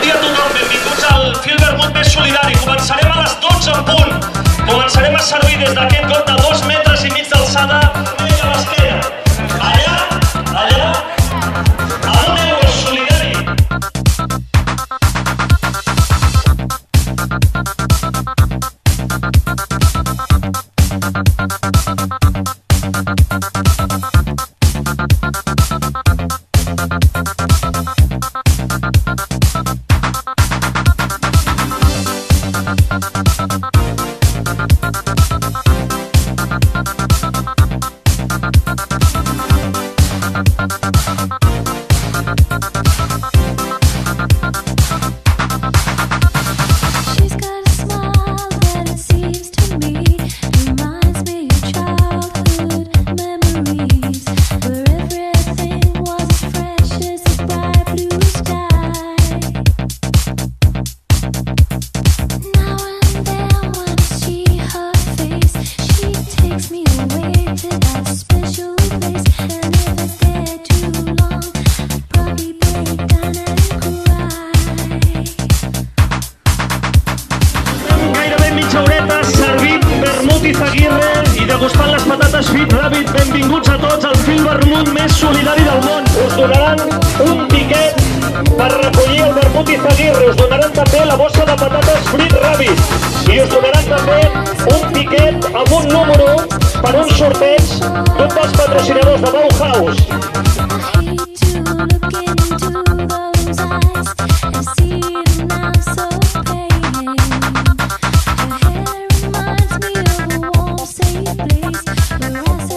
dia a tothom, benvinguts al fil vermut més solidari. Començarem a les 12 en punt. Començarem a servir des d'aquest got de 2 metres i mig d'alçada a l'esquena. Allà, a €1 solidari. I degustant les patates Fit Rabbit. Benvinguts a tots al fil vermut més solidari del món. Us donaran un tiquet per recollir el vermut Izaguirre. Us donaran també la bossa de patates Fit Rabbit. I us donaran també un tiquet amb un número per un sorteig d'un dels patrocinadors de Bauhaus. Place where I